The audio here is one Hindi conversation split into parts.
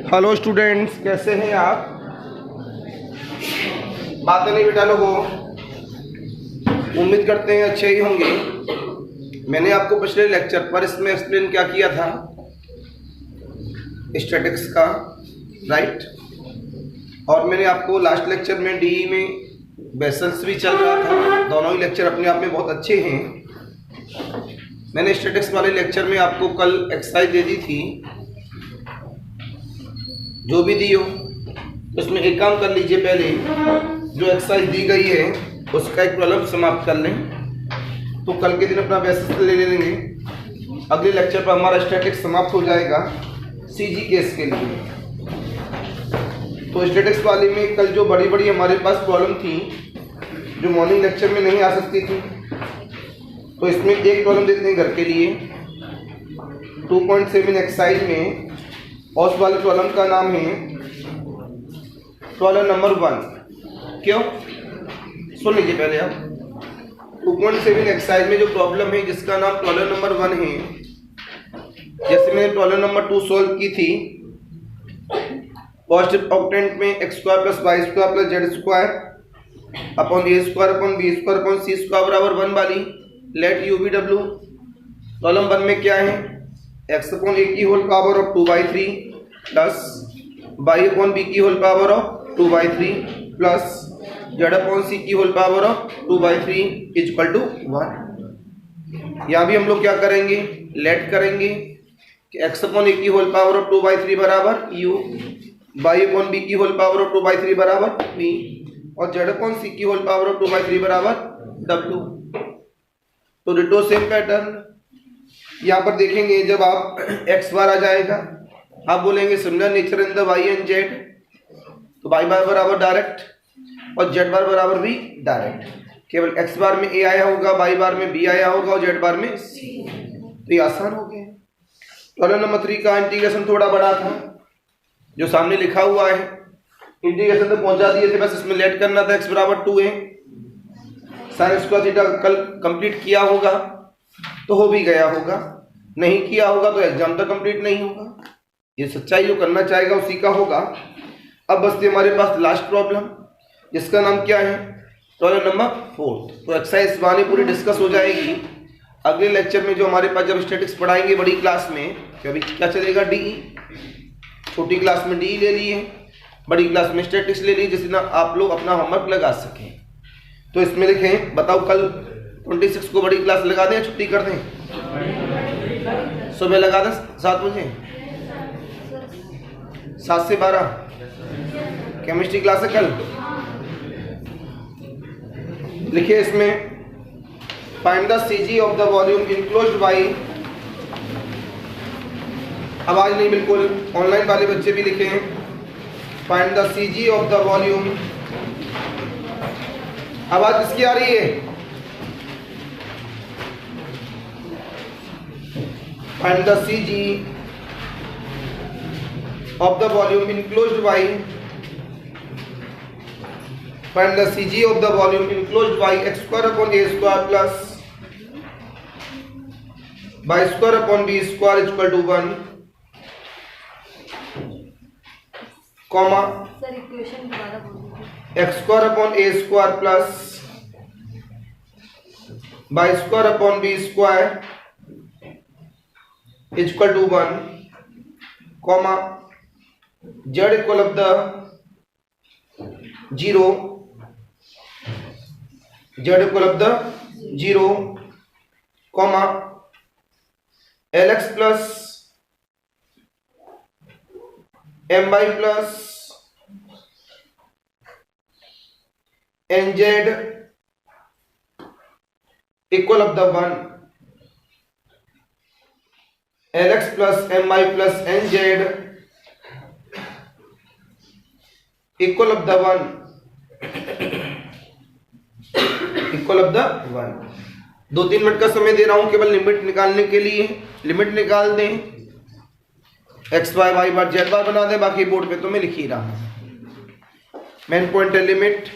हेलो स्टूडेंट्स, कैसे हैं आप? बातें नहीं बेटा लोगों, उम्मीद करते हैं अच्छे ही होंगे। मैंने आपको पिछले लेक्चर पर इसमें एक्सप्लेन क्या किया था, स्टैटिक्स का, राइट। और मैंने आपको लास्ट लेक्चर में डीई में बेसल्स भी चल रहा था। दोनों ही लेक्चर अपने आप में बहुत अच्छे हैं। मैंने स्टैटिक्स वाले लेक्चर में आपको कल एक्सरसाइज दे दी थी, जो भी दी हो उसमें एक काम कर लीजिए, पहले जो एक्सरसाइज दी गई है उसका एक प्रॉब्लम समाप्त कर लें, तो कल के दिन अपना बेसिस ले लेंगे। अगले लेक्चर पर हमारा स्टैटिक्स समाप्त हो जाएगा सीजी केस के लिए। तो स्टैटिक्स वाले में कल जो बड़ी बड़ी हमारे पास प्रॉब्लम थी, जो मॉर्निंग लेक्चर में नहीं आ सकती थी, तो इसमें एक प्रॉब्लम देखते हैं घर के लिए। 2.7 एक्सरसाइज में और उस वाले प्रॉब्लम का नाम है प्रॉब्लम नंबर 1। क्यों? सुन लीजिए पहले आप। 2.7 एक्सरसाइज में जो प्रॉब्लम है जिसका नाम प्रॉब्लम नंबर 1 है, जैसे मैंने प्रॉब्लम नंबर 2 सॉल्व की थी, पॉजिटिव ऑक्टेंट में x² + y² + z² upon a² upon b² upon c² बराबर 1 वाली let u v w। Problem 1 में क्या है? x अपॉन a की whole power of 2/3 plus y upon b की whole power of 2/3 plus z upon c की whole power of 2/3 equal to 1। यहाँ भी हम लोग क्या करेंगे? लेट करेंगे कि x अपॉन a की होल पावर ऑफ 2/3 बराबर u, y अपॉन b की होल पावर ऑफ 2/3 बराबर v और z अपॉन c की होल पावर ऑफ 2/3 बराबर w। तो डिटो सेम पैटर्न यहाँ पर देखेंगे। जब आप x बार आ जाएगा, आप बोलेंगे similar nature in the y and z, तो y बार बराबर डायरेक्ट और z बार बराबर भी डायरेक्ट। केवल x बार में a आया होगा, y बार में b आया होगा और z बार में c। तो ये आसान हो गया। प्रॉब्लम नंबर 3 का इंटीग्रेशन थोड़ा बड़ा था, जो सामने लिखा हुआ है। इंटीग्रेशन तो पहुंचा दिए थे, बस इसमें लेट करना था। x बराबर 2 है, साइन स्क्वायर थीटा कल कंप्लीट किया होगा तो हो भी गया होगा, नहीं किया होगा तो एग्जाम तक कंप्लीट नहीं होगा। ये सच्चाई जो करना चाहेगा उसी का होगा। अब बस हमारे पास लास्ट प्रॉब्लम, जिसका नाम क्या है? Problem number 4। तो एक्सरसाइज 1 पूरी डिस्कस हो जाएगी। अगले लेक्चर में जो हमारे पास जब स्टैटिक्स पढ़ाएंगे बड़ी क्लास में, अभी क्या चलेगा? डीई। छोटी क्लास में डीई ले लिए, बड़ी क्लास में स्टैटिक्स ले लिए, जिससे ना आप लोग अपना होमवर्क लगा सकें। तो इसमें लिखें, बताओ कल 26 को बड़ी क्लास लगा दें, छुट्टी कर दें? सुबह लगा दें 7 बजे, 7 से 12 केमिस्ट्री क्लास है कल। लिखिए इसमें, find the CG of the volume enclosed bye, आवाज नहीं बिल्कुल, ऑनलाइन वाले बच्चे भी लिखें, find the CG of the volume. आवाज किसकी आ रही है? Find the CG of the volume enclosed by, find the CG of the volume enclosed by x² upon a² plus y² upon b² equal to 1, comma sir equation दोबारा बोलिए। x² upon a² plus y² upon b² equal to 1, comma z equal of the 0, z equal of the 0, comma lx plus my plus nz equal of the 1, lx plus my plus nz equal of the 1, equal of the 1। 2-3 minute का समय दे रहा हूं केवल लिमिट निकालने के लिए। लिमिट निकाल दें, एक्स वाई वाई बार जेड बार बना दें, बाकी बोर्ड पे तो मैं लिख ही रहा हूं। मेन पॉइंट है लिमिट।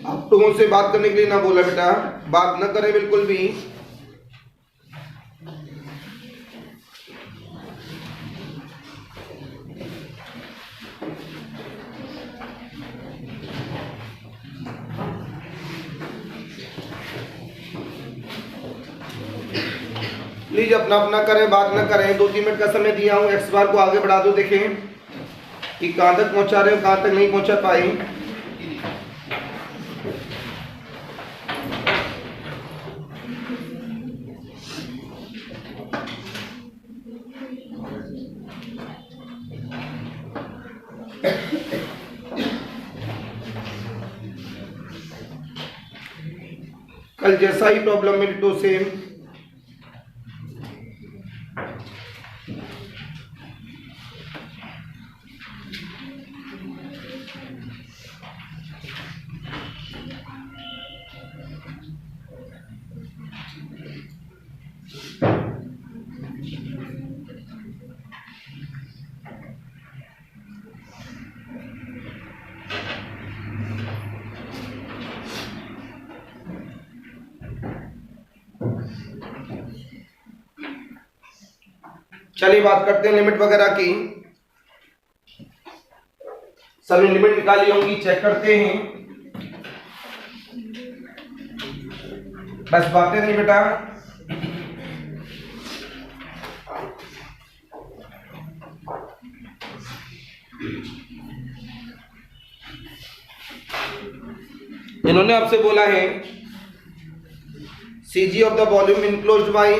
अब तो मुझसे बात करने के लिए ना बोला बेटा, बात न करें बिल्कुल भी। प्लीज अपना अपना करें, बात न करें। 2-3 मिनट का समय दिया हूं, एक्स बार को आगे बढ़ा दो, देखें कि कहां तक पहुंचा रहे हो, कहां तक नहीं पहुंचा पाए। कल जैसा ही प्रॉब्लम मेरी तो सेम। चलिए बात करते हैं लिमिट वगैरह की। सभी लिमिट निकाली होंगी, चेक करते हैं। बस बातें नहीं बेटा। इन्होंने आपसे बोला है CG of the volume enclosed by,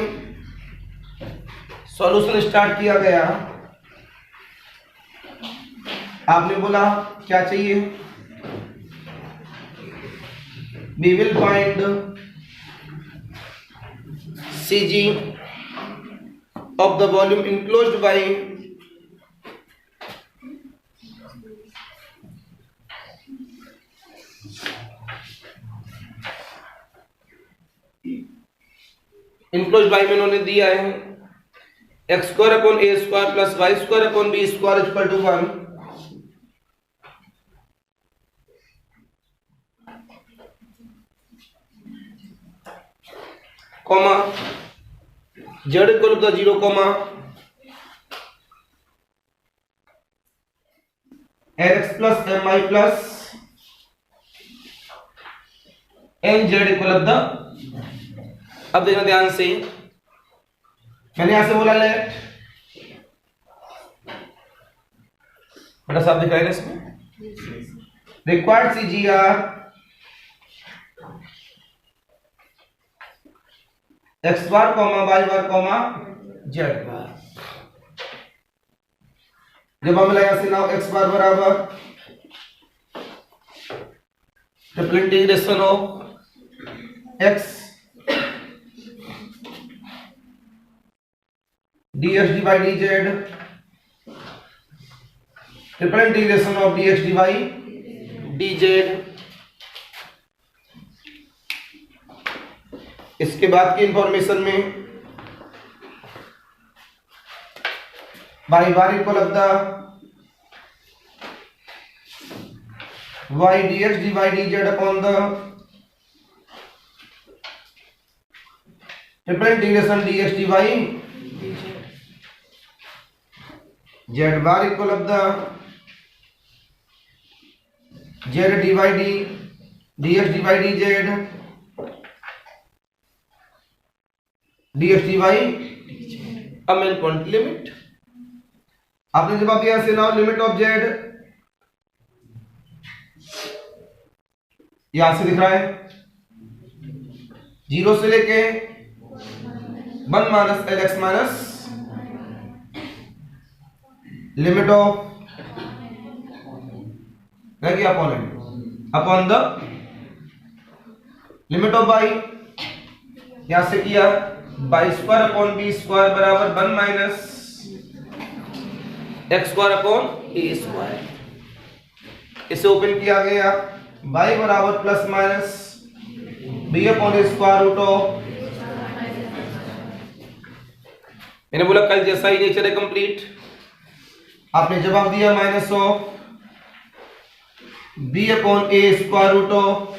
solution start किया गया। आपने बोला क्या चाहिए, we will find CG of the volume enclosed by enclosed by में उन्होंने दिया है x square upon A square plus y square upon b square equal to 1, comma z equal to 0, comma n x plus m i plus n z equal to. अब देखना ध्यान से, मैंने यहां से बोला लेट, बड़ा साफ दिख रहा है ना इसमें, required CGR x bar comma Y bar comma Z बार। जब हम यहां से नाउ एक्स बार बराबर triple integration of x dx dy dz triple integration of dx dy dz। इसके बाद की इंफॉर्मेशन में y bar equal of the y dx dy dz upon the triple integration dx dy z bar equal of the z dy dx dy dz dx dy। अब मेन पॉइंट लिमिट, आपने जवाब दिया से नाउ लिमिट ऑफ z, यहां से दिख रहा है 0 से लेके 1 minus L x minus limit of upon the limit of by, यहां से किया by square upon b square बराबर 1 माइनस एक्स स्क्वायर अपॉन ए स्क्वायर। इसे ओपन किया गया बाई बराबर plus minus B upon A square root of, मैंने बोला कल जैसा ही नेचर है कंप्लीट। आपने जवाब दिया minus of B upon A square root of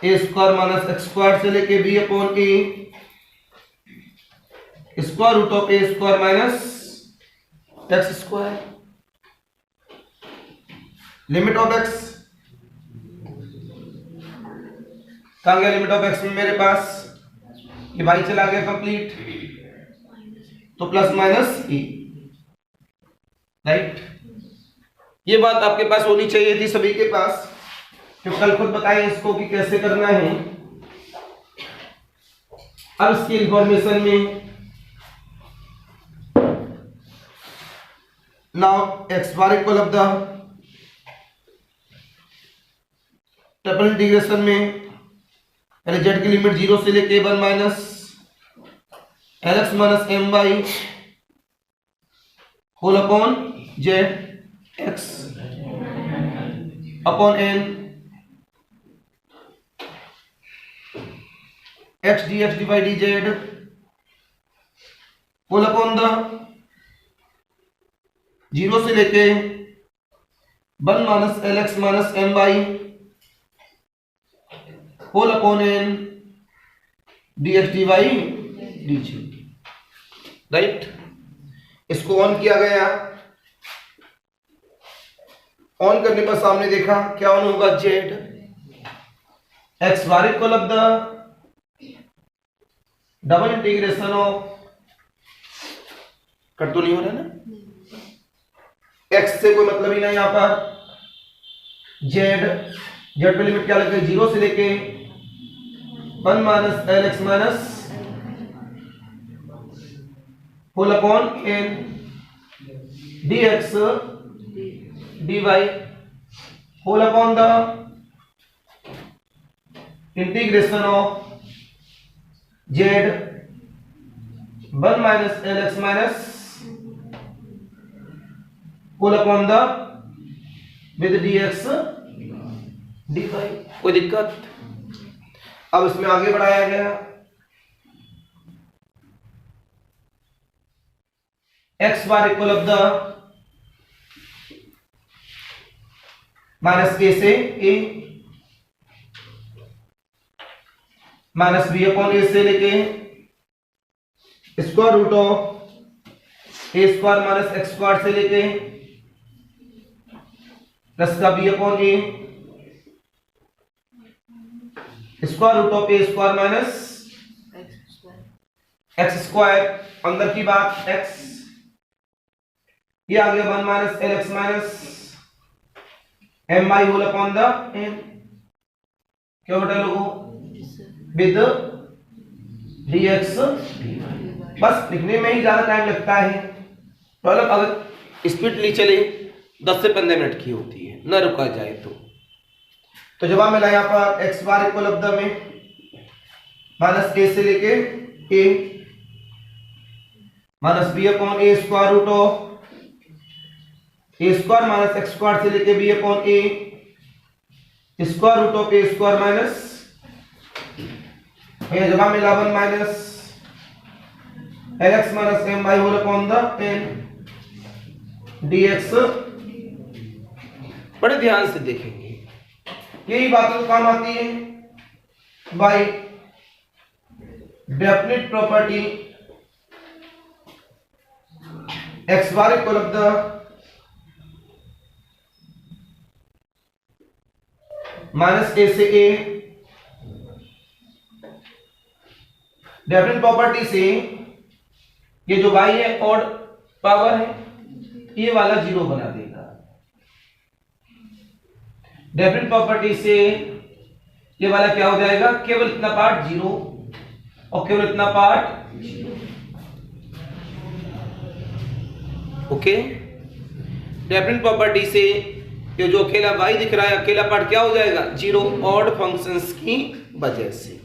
A square minus x square से लेके B upon A square root of A square minus x square. Limit of x कहां गया? लिमिट ऑफ एक्स में मेरे पास ये भाई चला गया कंप्लीट, तो प्लस माइनस ई, राइट। ये बात आपके पास होनी चाहिए थी सभी के पास, तो कल खुद बताएं इसको कि कैसे करना है। अब इसकी इंफॉर्मेशन में now x bar equal of the triple integration में पहले जेड की लिमिट 0 से लेके 1 minus L x minus M Y whole upon z x upon n x D x divide d z whole upon the 0 से लेके 1 minus L x minus M Y whole upon N D x D y d g, right. इसको ऑन किया गया, ऑन करने पर सामने देखा क्या ऑन होगा? Z x bar equal of the double integration of, cut तो नहीं हो रहा ना, एक्स से कोई मतलब ही नहीं यहां पर। जेड जेड पे लिमिट क्या लग गई? 0 से लेके 1 minus L x minus whole upon N D x D Y whole upon the integration of Z 1 minus L x minus whole upon the with D x D Y. कोई दिक्कत? अब इसमें आगे बढ़ाया गया, X bar equal of the minus A से ए माइनस बी अपॉन ए से लेके square root of A square minus x square से लेके प्लस का B upon A square root of A square minus x square, अंदर की बात एक्स, ये आ गया 1 minus L x minus m i whole upon the n, क्या बेटा लोगों? With D x. बस लिखने में ही ज्यादा टाइम लगता है, मतलब अगर स्पीडली चले 10 से 15 मिनट की होती है, न रुका जाए तो जवाब मिला यहाँ पर X bar equal of the में माइनस ए से लेके A minus B upon A square root of A square minus x square से लेके B upon A square root of A square minus, जवाब मिला 1 minus L x minus M Y whole upon the N D X. बड़े ध्यान से देखेंगे, यही बातों काम आती है by definite property X bar equal of the minus A से ए, डेफिनेट प्रॉपर्टी से ये जो y है ऑड पावर है, ये वाला 0 बना देगा। डेफिनेट प्रॉपर्टी से ये वाला क्या हो जाएगा? केवल इतना पार्ट 0 और केवल इतना पार्ट 0। ओके, डेफिनेट प्रॉपर्टी से ये जो अकेला y दिख रहा है, अकेला पार्ट क्या हो जाएगा? 0 ऑड फंक्शंस की वजह से।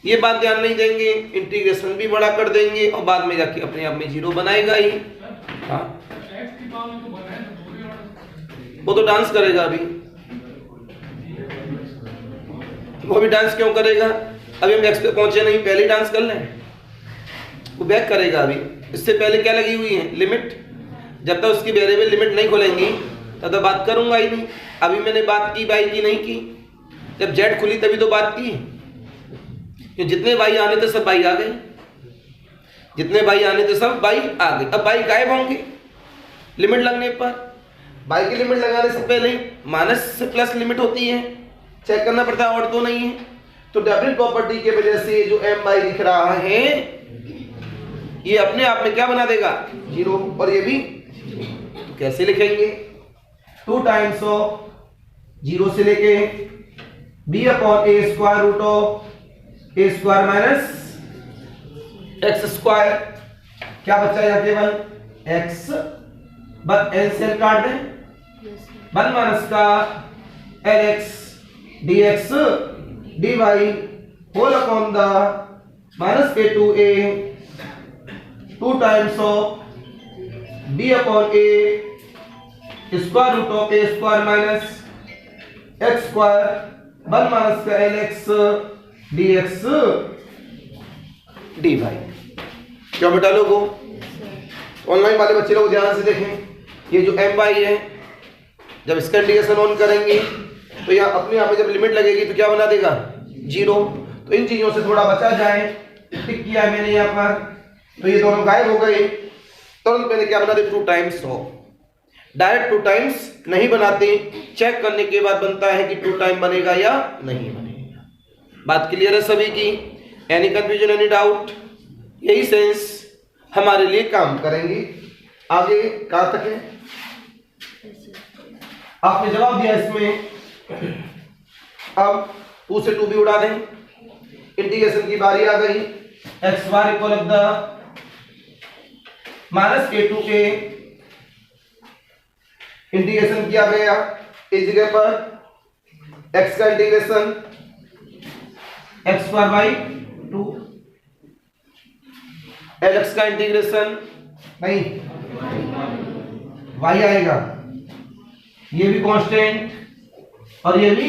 ये बात ध्यान नहीं देंगे, इंटीग्रेशन भी बड़ा कर देंगे और बाद में जाके अपने आप में 0 बनाएगा ही। हाँ, वो तो डांस करेगा अभी, वो भी डांस क्यों करेगा? अभी हम एक्स पे पहुंचे नहीं, पहले ही डांस कर लें। वो बैक करेगा अभी, इससे पहले क्या लगी हुई है? लिमिट। जब तक उसकी वेरिएबल लिमिट नहीं खोलेंगी तब तक बात करूंगा ही नहीं। अभी मैंने बात की बाई की नहीं की, जब जेड खुली तभी तो बात की, कि जितने बाई आने थे सब बाई आ गए, जितने बाई आने थे सब बाई आ गए। अब बाई गायब होंगे लिमिट लगने पर। बाई की लिमिट लगाने से पहले माइनस से प्लस लिमिट होती है, चेक करना पड़ता है और तो नहीं है। तो डबल प्रॉपर्टी के वजह से जो एम बाई दिख रहा है ये अपने आप में क्या बना देगा, जीरो, और ये भी। तो कैसे लिखेंगे, 2 टाइम्स ऑफ जीरो से लेके B upon A square root of A square minus x square, क्या बचा यहाँ केवल एक्स, बस एलसीएम काट दें, 1 माइनस का L X D x D Y whole upon the minus A to A 2 times of B upon A square root of A square minus x square 1 minus का L X D x D Y. क्यों बेटा लोगों, ऑनलाइन वाले बच्चे लोग ध्यान से देखें, ये जो एम वाई है जब इसका इंटीग्रेशन ऑन करेंगे तो यहाँ अपने आप में जब लिमिट लगेगी तो क्या बना देगा, जीरो। तो इन चीजों से थोड़ा बचा जाए, टिक किया है मैंने यहाँ पर, तो ये दोनों गायब हो गए। तुरंत मैंने क्या बना दिया, 2 टाइम्स हो। डायरेक्ट 2 टाइम्स नहीं बनाते, चेक करने के बाद बनता है कि 2 टाइम बनेगा या नहीं बनेगा। बात क्लियर है सभी की, एनी कंफ्यूजन, एनी डाउट? यही सेंस हमारे लिए काम करेंगे। आगे कहां तक है, आपने जवाब दिया इसमें। अब 2 से 2 भी उड़ा दें, इंटीग्रेशन की बारी आ गई। X bar equal of the minus A to के इंटीग्रेशन किया गया, इस जगह पर एक्स का integration x square by 2, l x का इंटीग्रेशन नहीं वाई आएगा, ये भी कांस्टेंट और ये भी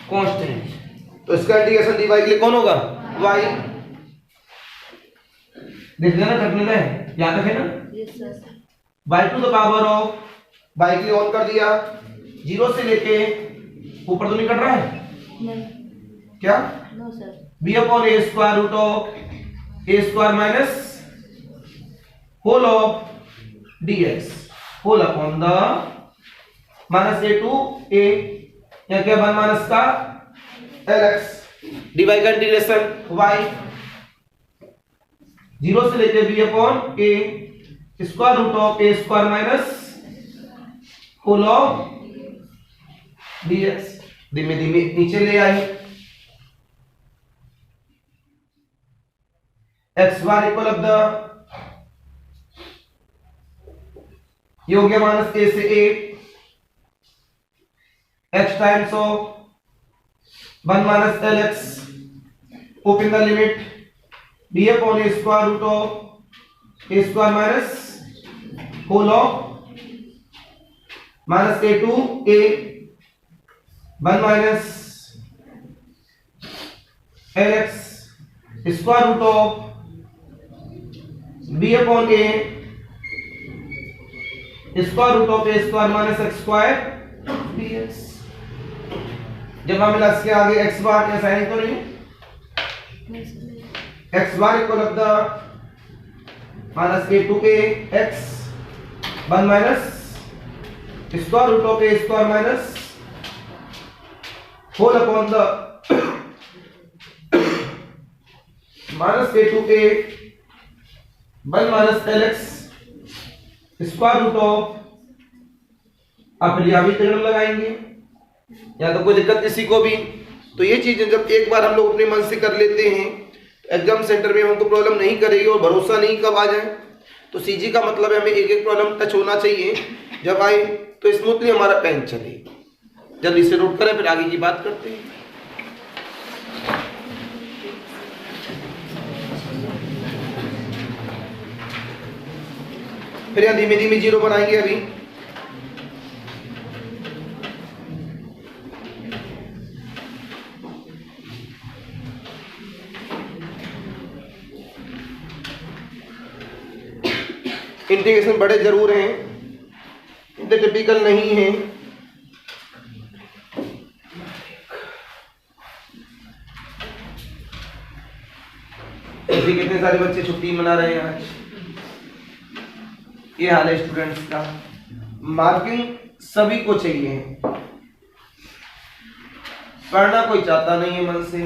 कांस्टेंट, तो इसका इंटीग्रेशन dy के लिए कौन होगा, y। देख लेना, रखने दें, याद रखे ना, y to the power of y के लिए ऑन कर दिया, 0 से लेके ऊपर तो नहीं कट रहा है, नहीं, क्या, no sir, b upon a square root of a square minus whole of dx whole upon the minus a to a, या क्या 1 माइनस का lx dy का इंटीग्रेशन y 0 से लेके b upon a square root of a square minus whole of dx। धीमे धीमे नीचे ले आई, x bar equal of the, ये हो गया माइनस a से a, x times of 1 minus lx open the limit b upon a square root of a square minus whole of minus a to a 1 minus lx square root of b upon a square root of a square minus x square dx। जब हम मिला इसके आगे x बार या साइन तो नहीं, x bar equal of the minus a to a x 1 minus square root of a square minus whole upon the minus a to a 1 minus lx square root of, आप त्रिकोण लगाएंगे या तो कोई दिक्कत किसी को भी। तो ये चीजें जब एक बार हम लोग अपने मन से कर लेते हैं एग्जाम सेंटर में हमको प्रॉब्लम नहीं करेगी और भरोसा नहीं कब आ जाए। तो सीजी का मतलब है हमें एक एक प्रॉब्लम टच होना चाहिए, जब आए तो स्मूथली हमारा पेन चले। जल्दी से नोट करें, फिर आगे की बात करते हैं। फिर यहाँ धीमे धीमे जीरो बनाएंगे। अभी इंटीग्रेशन बड़े जरूर हैं, इतने टिपिकल नहीं हैं। भी कितने सारे बच्चे छुट्टी मना रहे हैं आज। ये हाल है स्टूडेंट्स का। मार्किंग सभी को चाहिए, पढ़ना कोई चाहता नहीं है मन से।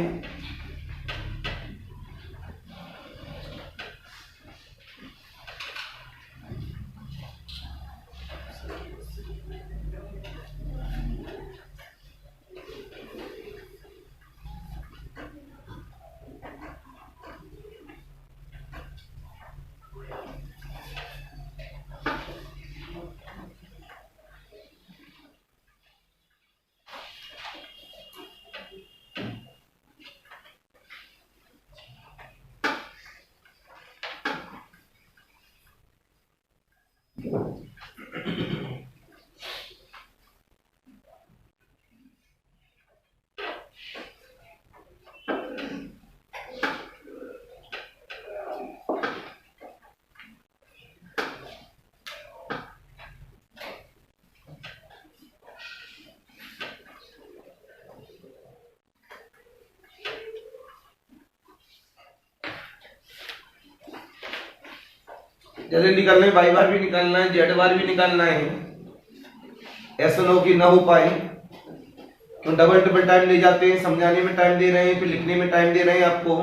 जैसे निकलना है, वाई बार भी निकालना है, जेड बार भी निकालना है। ऐसा ना हो कि ना हो पाए, तो डबल डबल टाइम ले जाते हैं, समझाने में टाइम दे रहे हैं, फिर लिखने में टाइम दे रहे हैं आपको।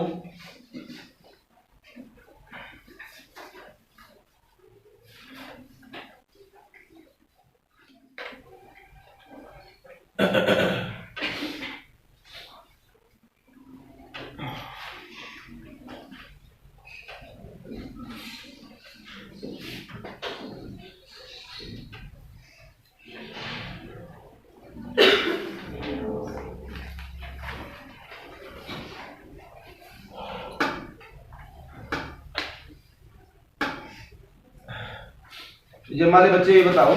जब हमारे बच्चे ये बताओ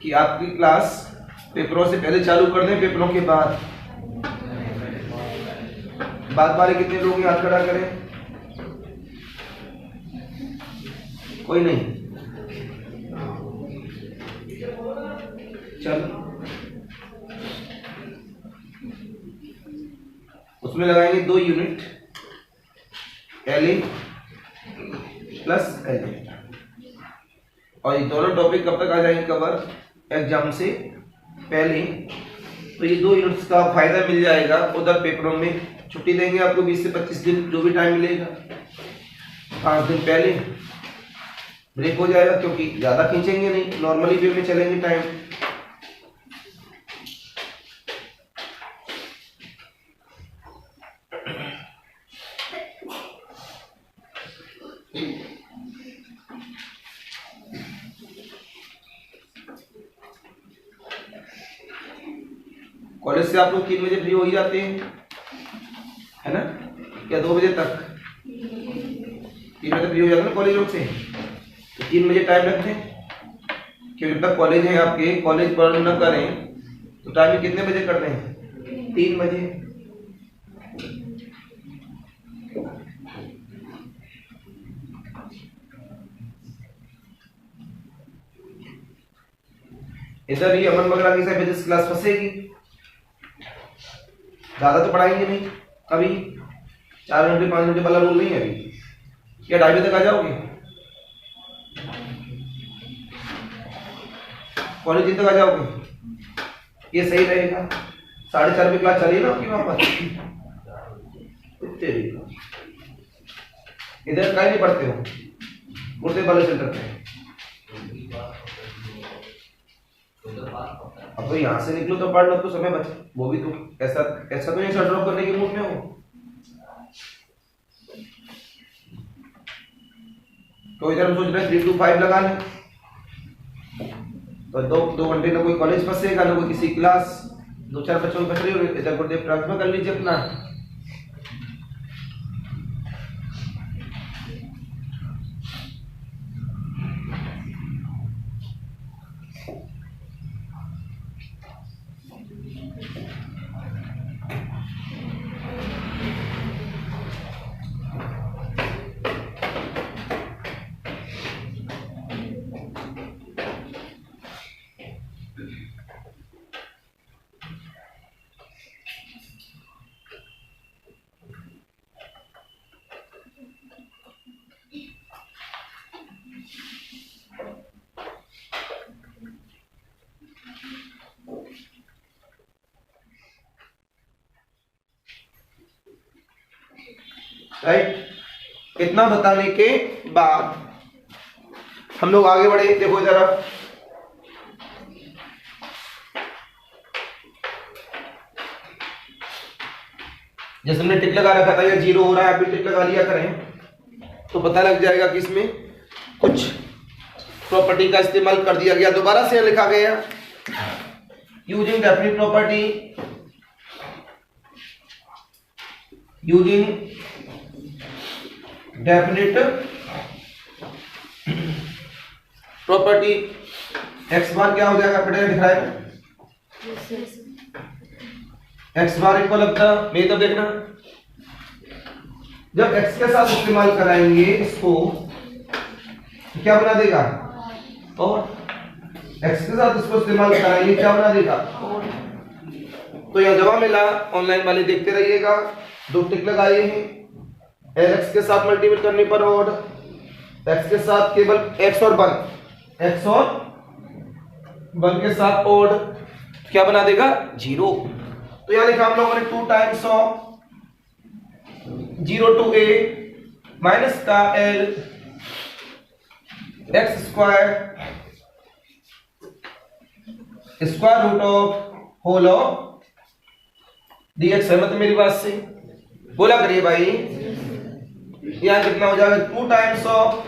कि आपकी क्लास पेपरों से पहले चालू कर दें, पेपरों के बाद? बाद वाले कितने लोग हाथ खड़ा करें? कोई नहीं। चलो उसमें लगाएंगे 2 यूनिट एल प्लस एल, और ये दोनों टॉपिक कब तक आ जाएंगे कवर? एग्जाम से पहले। तो ये 2 यूनिट्स का फायदा मिल जाएगा। उधर पेपरों में छुट्टी देंगे आपको 20 से 25 दिन, जो भी टाइम मिलेगा। 5 दिन पहले ब्रेक हो जाएगा, क्योंकि ज्यादा खींचेंगे नहीं, नॉर्मली वे में चलेंगे टाइम। कॉलेज से आप लोग 3 बजे फ्री हो ही जाते हैं, है ना? या 2 बजे तक? 3 बजे फ्री हो जाते हैं कॉलेज लोग से, तो 3 बजे टाइम रखते हैं। क्योंकि जब तक कॉलेज है आपके, कॉलेज पढ़ न करें तो टाइम कितने बजे करते हैं? 3 बजे। इधर ही अमन बगड़ा की फिजिक्स क्लास फंसेगी, ज्यादा तो पढ़ाएंगे नहीं अभी। 4 घंटे 5 घंटे वाला रूल नहीं है अभी। क्या 2:30 बजे तक आ जाओगे? कॉलेज दिन तक आ जाओगे? ये सही रहेगा। 4:30 बजे क्लास चलिए ना आपकी वहां पर। इधर कहीं नहीं पढ़ते हो, मुर्दे वाले सेंटर पे। अब तो यहाँ से निकलो तो पढ़ लो, तो समय बचे। वो भी तो ऐसा तो नहीं शट ड्रॉप करने के मूड में हो। तो इधर हम सोच रहे हैं 3 to 5 लगा लें, तो 2 घंटे ना कोई कॉलेज फंसेगा, ना कोई किसी क्लास। 2-4 बच्चों में फंस रही हो, इधर गुरुदेव ट्रांसफर कर लीजिए अपना। राइट। इतना बताने के बाद हम लोग आगे बढ़े। देखो जरा, जैसे हमने टिक लगा रखा था, या जीरो हो रहा है, अभी टिक लगा लिया करें तो पता लग जाएगा कि इसमें कुछ प्रॉपर्टी का इस्तेमाल कर दिया गया। दोबारा से लिखा गया using definite property, using definite property. X bar क्या हो जाएगा, बेटा दिख रहा है, एक्स बार इक्वल अपना, मेरी तरफ देखना, जब एक्स के साथ इस्तेमाल कराएंगे इसको तो क्या बना देगा, और एक्स के साथ इसको इस्तेमाल कराएंगे क्या बना देगा। तो यह जवाब मिला। ऑनलाइन वाले देखते रहिएगा, 2 टिक लगाए हैं। एक्स के साथ मल्टीपल करने पर और एक्स के साथ केवल एक्स और 1, एक्स और 1 के साथ और क्या बना देगा, 0। तो यहां लिखा हम लोगों ने 2 times of 0 to a minus का l x square root of whole of dx है। मतलब मेरी बात से बोला करिए भाई, यहां कितना हो जाएगा, 2 times of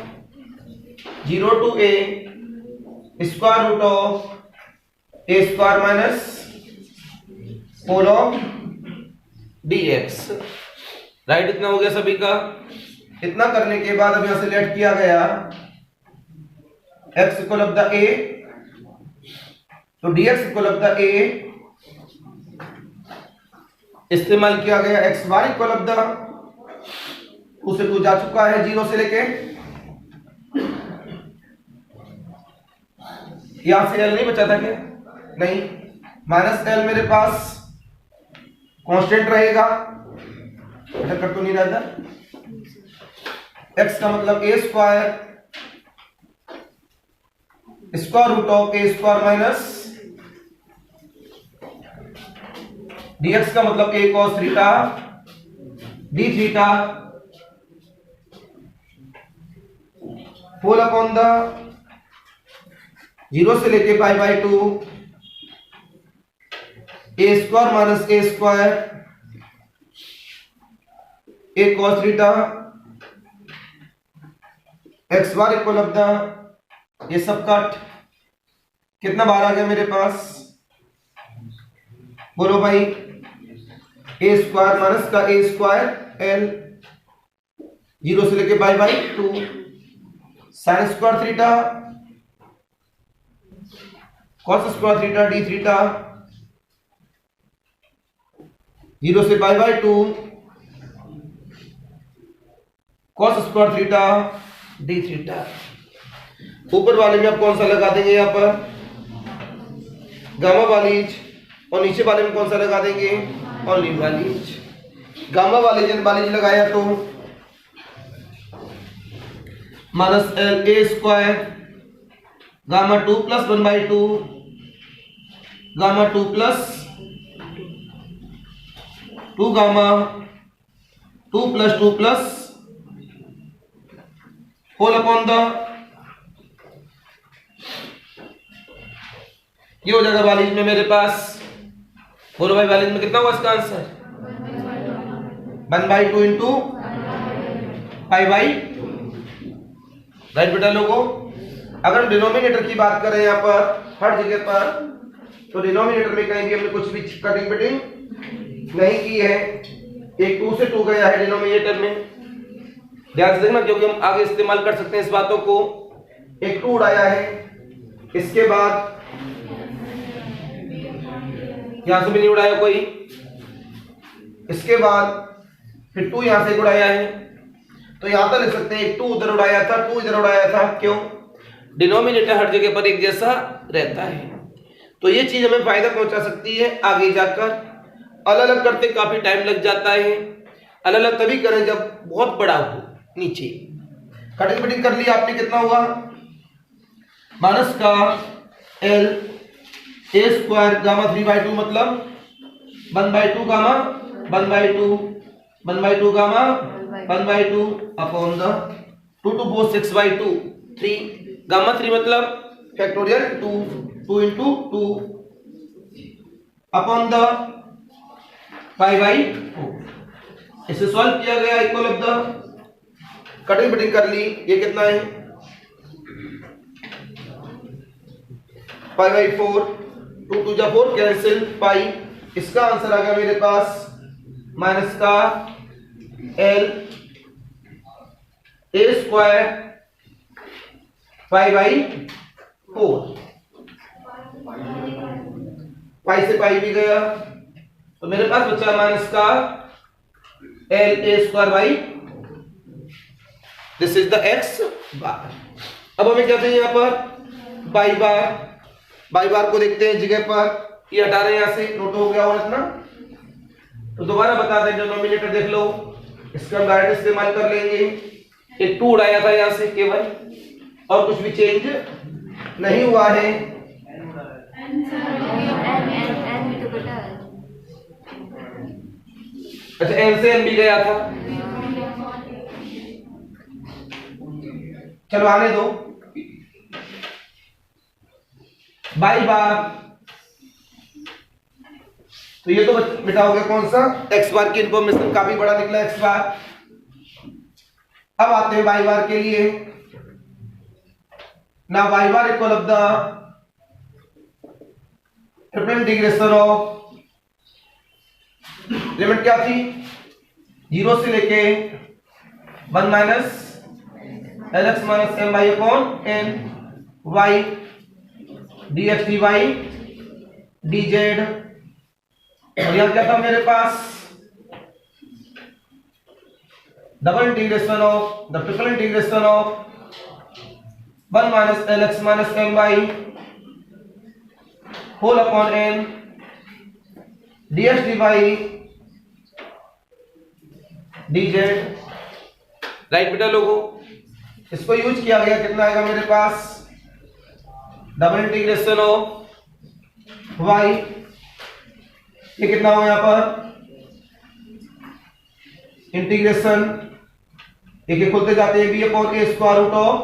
0 to a square root of a square minus whole of dx। Right, इतना हो गया सभी का। इतना करने के बाद अब यहां से लेट किया गया x equal of the a, तो dx equal of the a इस्तेमाल किया गया, x bar equal of the 2 से 2 जा चुका है, 0 से लेके यहां से l नहीं बचा था क्या, नहीं, माइनस l मेरे पास कांस्टेंट रहेगा, कट तो नहीं रहता। x का मतलब a square root of a square minus dx का मतलब a cos theta d theta whole upon the 0 से लेके pi by 2 a square minus a square a cos theta x bar equal of the, ये सब कट, कितना बार आ गया मेरे पास, बोलो भाई, a स्क्वायर माइनस का a स्क्वायर l 0 से लेके by by 2 sign square theta cos square theta d theta 0 से पाई by 2 cos square theta d theta. ऊपर वाले में आप कौन सा लगा देंगे, यहाँ पर गामा वालीज, और नीचे वाले में कौन सा लगा देंगे, ओनली वालीज। गामा वालीज लगाया तो minus l a square gamma 2 plus 1/2 gamma 2 plus 2 gamma 2 plus 2 plus whole upon the, ये हो जाएगा वालीज में मेरे पास, बोलो भाई वालीज में कितना होगा इसका answer, 1/2 into pi by. Right बेटा लोगों, अगर डिनोमिनेटर की बात करें यहाँ पर हर जगह पर, तो डिनोमिनेटर में कहीं भी हमने कुछ भी कटिंग पिटिंग नहीं की है, एक 2 से 2 गया है डिनोमिनेटर में, ध्यान से देखना क्योंकि हम आगे इस्तेमाल कर सकते हैं इस बातों को। एक 2 उड़ाया है, इसके बाद यहां से भी नहीं उड़ाया कोई, इसके बाद फिर 2 यहां से उड़ाया है, तो यहां तक लिख सकते हैं एक 2 उधर उड़ाया था, 2 इधर उड़ाया था, क्यों, डिनोमिनेटर हर जगह पर एक जैसा रहता है। तो ये चीज हमें फायदा पहुंचा सकती है आगे जाकर। अलग अलग करते काफी टाइम लग जाता है, अलग अलग तभी करें जब बहुत बड़ा हो। नीचे कटिंग पिटिंग कर लिया आपने, कितना हुआ, माइनस का एल ए स्क्वायर गामा 3/2 मतलब 1/2 gamma 1/2 1/2 gamma 1/2 upon the 2 to 4 6/2 3 gamma 3 मतलब फैक्टोरियल 2 into 2 अपॉन द 5/4 इसे सॉल्व किया गया equal of the cutting beating कर ली ये कितना है 5/4 2 to 4 कैंसिल पाई इसका आंसर आ गया मेरे पास माइनस का L A स्क्वायर 5/4 पाई से पाई भी गया तो मेरे पास बचा माइनस का L A square by this is the x बार। अब हमें क्या चाहिए यहाँ पर बाई बार को देखते हैं जगह पर ये हटा रहे हैं यहां से नोट हो गया और इतना तो दोबारा बता दें डिनोमिनेटर देख लो इसका हम डायरेक्ट इस्तेमाल कर लेंगे एक 2 उड़ाया था यहां से केवल और कुछ भी चेंज नहीं हुआ है अच्छा n से n भी गया था चलो आने दो बाई बार तो ये तो बेटा हो गया कौन सा x बार की इंफॉर्मेशन काफी बड़ा निकला x बार। अब आते हैं y बार के लिए ना y bar equal of the triple integration of limit क्या थी 0 से लेके 1 minus lx minus m y upon n y dx dy dz और यहां क्या था मेरे पास double integration of the triple integration of 1 minus lx minus my whole upon n dx dy dz right बेटा लोगों इसको यूज किया गया कितना आएगा मेरे पास डबल इंटीग्रेशन ऑफ y ये कितना हो यहां पर इंटीग्रेशन एक खुलते जाते हैं b upon a square root of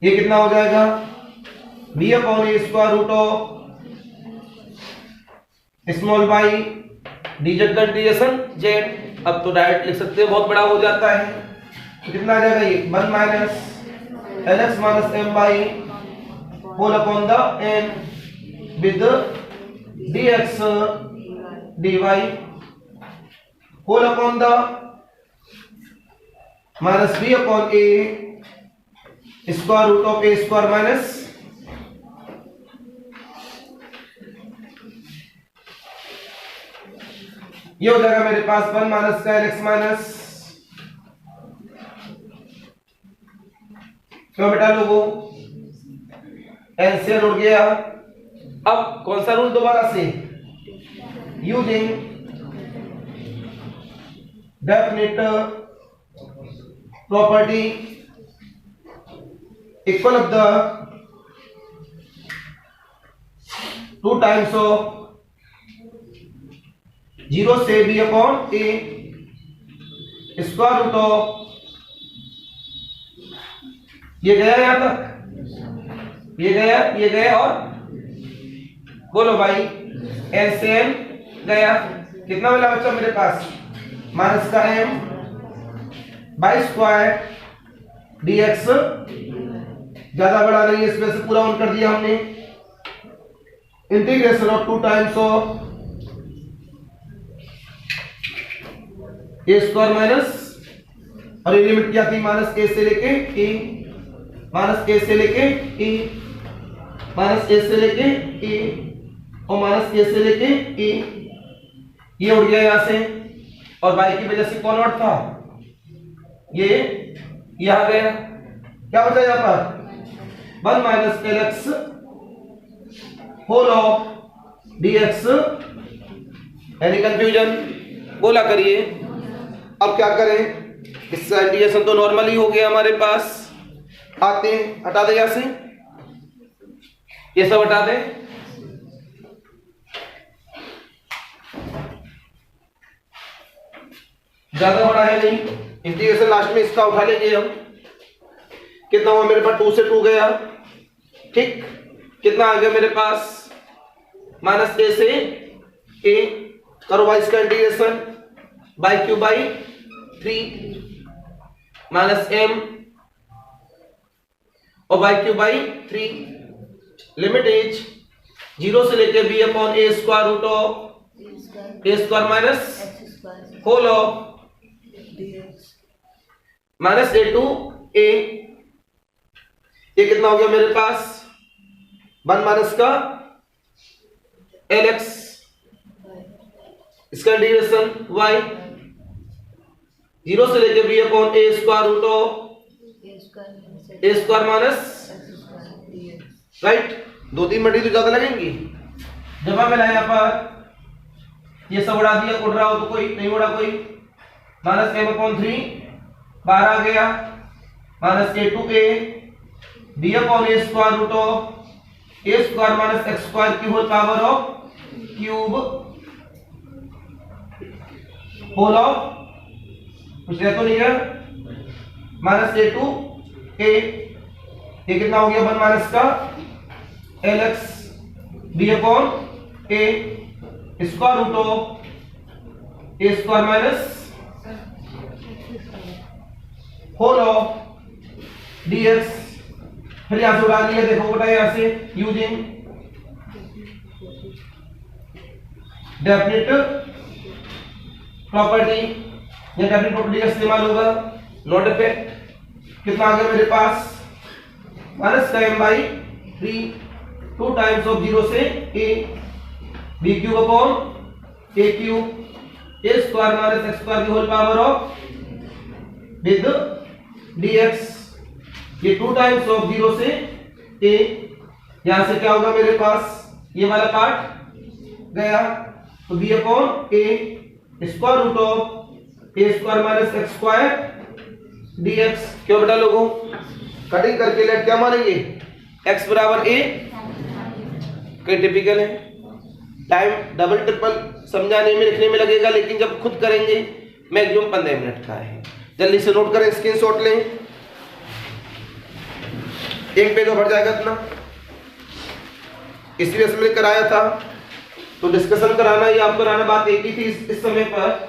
ये कितना हो जाएगा b upon a square root of small y dz का इंटीग्रेशन z अब तो डायरेक्ट लिख सकते हैं बहुत बड़ा हो जाता है तो कितना आ जाएगा ये 1 minus lx minus my whole upon the n with dx dy whole upon the minus b upon a square root of a square minus ये हो जाएगा मेरे पास 1 माइनस का lx माइनस क्यों बेटा लोगों n से उड़ गया अब कौन सा रूल दोबारा से using definite property equal of the 2 times of 0 से b upon a square root of ये गया यहां तक ये गया और बोलो भाई n से n गया कितना मिला बच्चा मेरे पास माइनस का m बाई स्क्वायर dx ज्यादा बड़ा नहीं है इसमें से पूरा ऑन कर दिया हमने integration of 2 times of a square minus और ये लिमिट क्या थी माइनस a से लेके e माइनस a से लेके e माइनस a से लेके e और माइनस a से लेके e ये उड़ गया यहां से और y की वजह से कौन आउट था ये आ गया क्या बचा यहां पर 1 minus lx whole of dx any confusion बोला करिए अब क्या करें इसका इंटीग्रेशन तो नॉर्मल ही हो गया हमारे पास आते हैं हटा दे यहां से ये सब हटा दे ज्यादा बड़ा है नहीं, इंटीग्रेशन लास्ट में इसका उठा लेंगे हम। कितना हुआ मेरे पास, 2 से 2 गया, ठीक। कितना आ गया मेरे पास, माइनस ए से ए, करो भाई इसका integration, by Q by 3 minus M और by Q by 3। Limit is 0 से लेके B upon A square root of A square minus whole of minus A to A. ये कितना हो गया मेरे पास, 1 माइनस का एल एक्स, इसका इंटीग्रेशन y 0 से लेके B upon A square root of A square minus, right. 2-3 minute तो ज्यादा लगेंगी। जब मैं लाया यहाँ पर ये सब उड़ा दिया, उड़ रहा हो तो कोई नहीं उड़ा कोई, माइनस एम अपॉन 3 12 आ गया, minus A to A B upon A square root of A square minus x square की whole power of cube whole of, कुछ रह तो नहीं है, माइनस ए टू ए। ये कितना हो गया, 1 माइनस का L x b upon A square root of A square minus whole of D x. फिर यहां से उड़ा दिया, देखो बेटा यहां से यूजिंग डेफिनेट प्रॉपर्टी, या डेफिनेट प्रॉपर्टी का इस्तेमाल होगा, नॉट इफेक्ट। कितना आ गया मेरे पास, माइनस का एम बाई 3 2 टाइम्स ऑफ 0 से a b cube upon a cube a square minus x square की whole power of with dx। ये 2 टाइम्स ऑफ 0 से a, यहां से क्या होगा मेरे पास, ये वाला पार्ट गया, तो b upon a square root of a square minus x square dx। क्यों बेटा लोगों, कटिंग करके लेट क्या मानेंगे, x बराबर a, टिपिकल है। टाइम डबल ट्रिपल समझाने में लिखने में लगेगा, लेकिन जब खुद करेंगे मैक्सिमम 15 मिनट का है। जल्दी से नोट करें, स्क्रीनशॉट लें, एक पेज भर जाएगा इतना। इसलिए इसमें कराया था तो डिस्कशन कराना या आप कराना बात एक ही थी इस समय पर।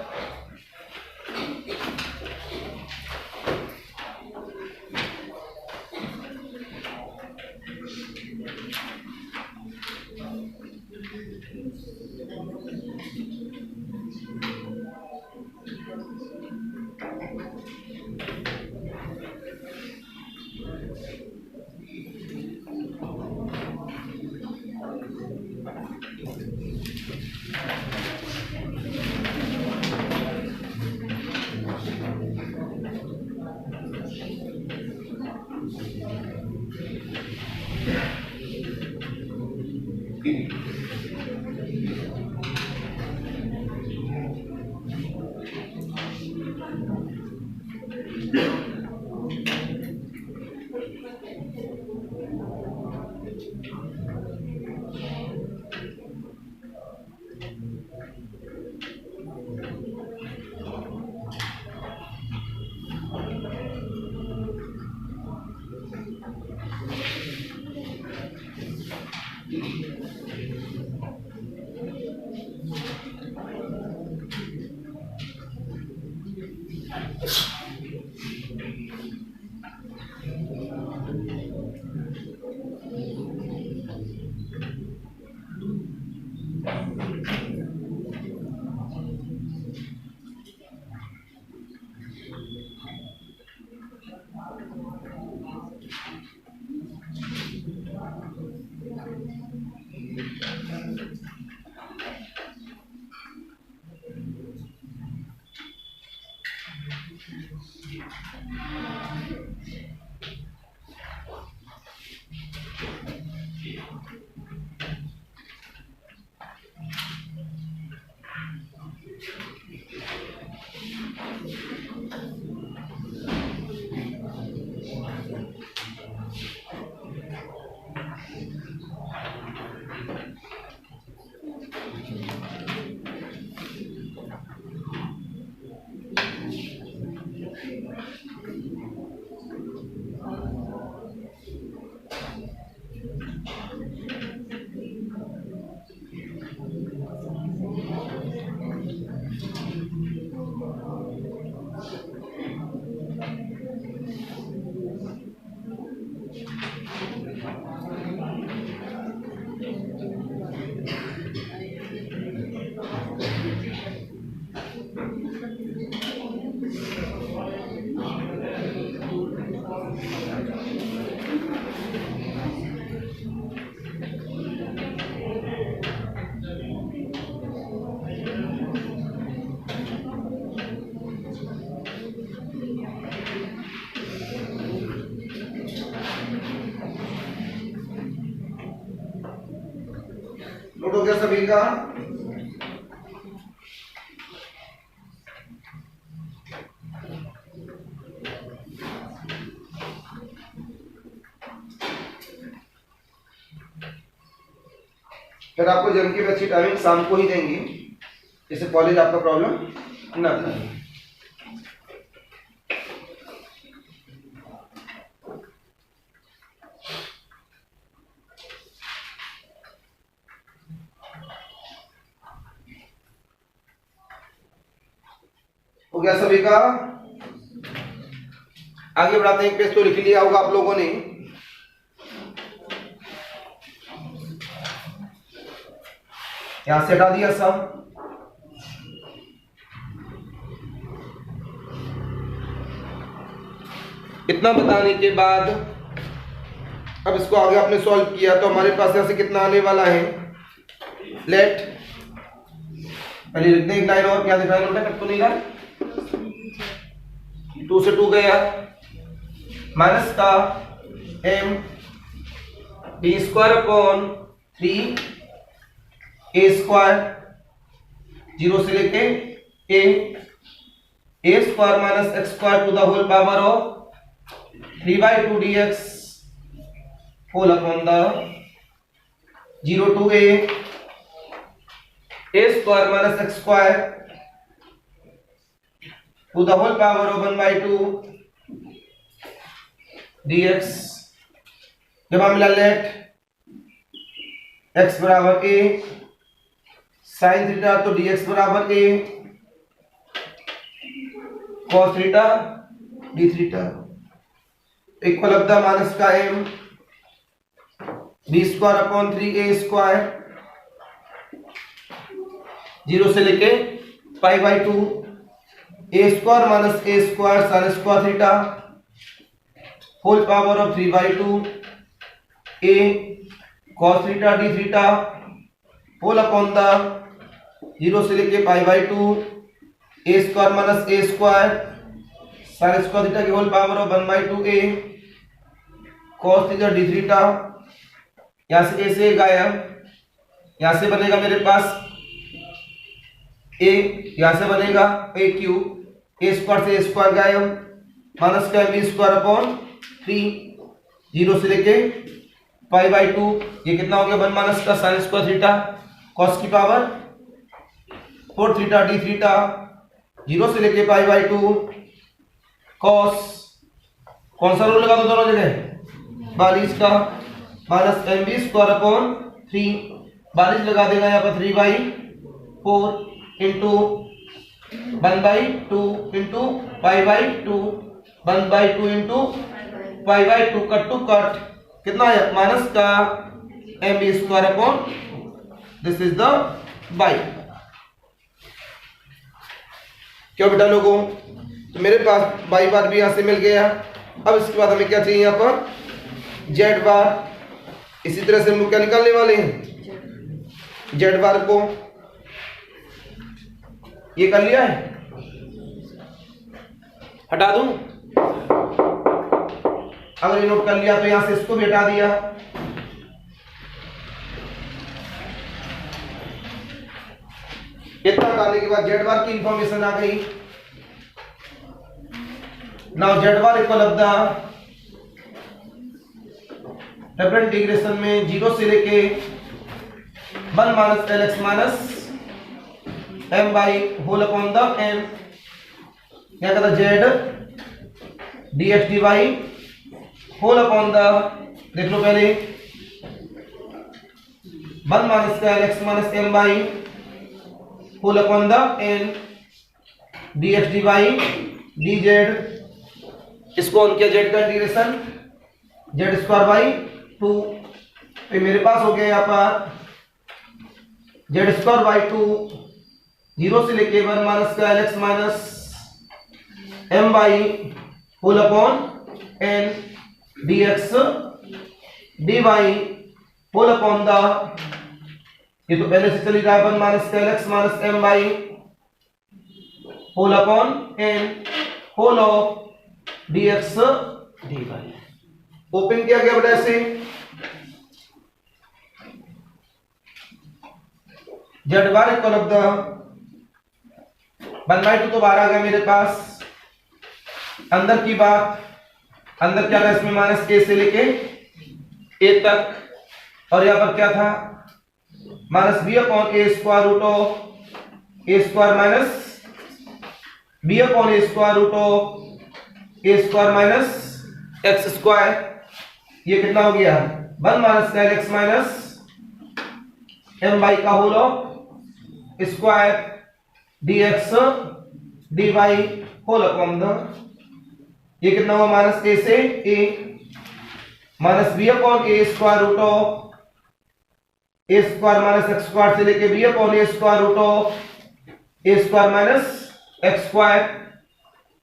नोट हो गया सभी का? फिर आपको जम की अच्छी टाइमिंग शाम को ही देंगे, जैसे कॉलेज आपका प्रॉब्लम ना था। हो गया सभी का? आगे बढ़ाते हैं। एक पेज तो लिख लिया होगा आप लोगों ने। यहां से हटा दिया सब। इतना बताने के बाद अब इसको आगे आपने सॉल्व किया तो हमारे पास यहां से कितना आने वाला है? लेट पहले लिखते हैं एक लाइन और। क्या दिख रहा है? नोट कट तो नहीं रहा? 2 से 2 गया, माइनस का m d square upon 3 a square 0 से लेके a square minus x square to the whole power of 3/2 dx whole upon the 0 to a square minus x square to the whole power of 1/2 dx। जब हम मिला लेट x बराबर a साइन थीटा तो dx बराबर a cos theta d theta equal of the minus का m d square upon 3a square 0 से लेके π/2 a square minus a square sine square theta whole power of 3/2 a cos theta d theta whole upon the 0 से लेके π/2 a square minus a square sine square theta की whole power of 1/2 a cos theta d theta. यहां से a से गायब, यहां से बनेगा मेरे पास a, यहां से बनेगा a क्यूब, a स्क्वायर से a स्क्वायर गायब, माइनस का b स्क्वायर अपॉन 3 0 से लेके π/2 ये कितना हो गया? 1 माइनस का साइन स्क्वायर थीटा cos की पावर 4 थीटा d थीटा 0 से लेके π/2 cos कौन सा रूल लगा दो दोनों जगह? 42 का माइनस mb स्क्वायर अपॉन 3 42 लगा देगा यहाँ पर 3/4 into 1/2 into π/2 1/2 into π/2 cut to cut कितना है? माइनस का mb square upon this is the by. क्यों बेटा लोगों? तो मेरे पास बाई बार भी यहां से मिल गया। अब इसके बाद हमें क्या चाहिए? यहाँ पर जेड बार। इसी तरह से हम लोग क्या निकालने वाले हैं? जेड बार को ये कर लिया है, हटा दूं? अगर ये नोट कर लिया तो यहां से इसको भी हटा दिया। इतना हटाने के बाद जेड बार की इंफॉर्मेशन आ गई। Now z bar equal of the different integration में 0 से लेके 1 minus lx minus m by whole upon the m क्या कहता z dx dy whole upon द, देख लो पहले 1 माइनस का lx minus m by whole upon the n dx dy dz, इसको ऑन किया जेड का इंटीग्रेशन जेड स्क्वायर बाई 2, तो मेरे पास हो गया यहाँ पर जेड स्क्वायर बाई 2 0 से लेके 1 माइनस का L x minus M by whole upon n dx dy whole upon the, ये तो पहले से चली रहा है 1 माइनस का L x minus M by whole upon n whole of dx dy। Open किया गया बेटा ऐसे z bar equal of the 1/2 तो बाहर आ गया मेरे पास। अंदर की बात, अंदर क्या था इसमें माइनस ए से लेके ए तक, और यहां पर क्या था minus B upon A square root of A square minus B upon A square root of A square minus x square. ये कितना हो गया 1 माइनस का एक्स माइनस एम बाई का whole of square dx dy whole upon the, ये कितना हुआ माइनस ए से A minus B upon A square root of A square minus x square से लेके B upon A square root of A square minus x square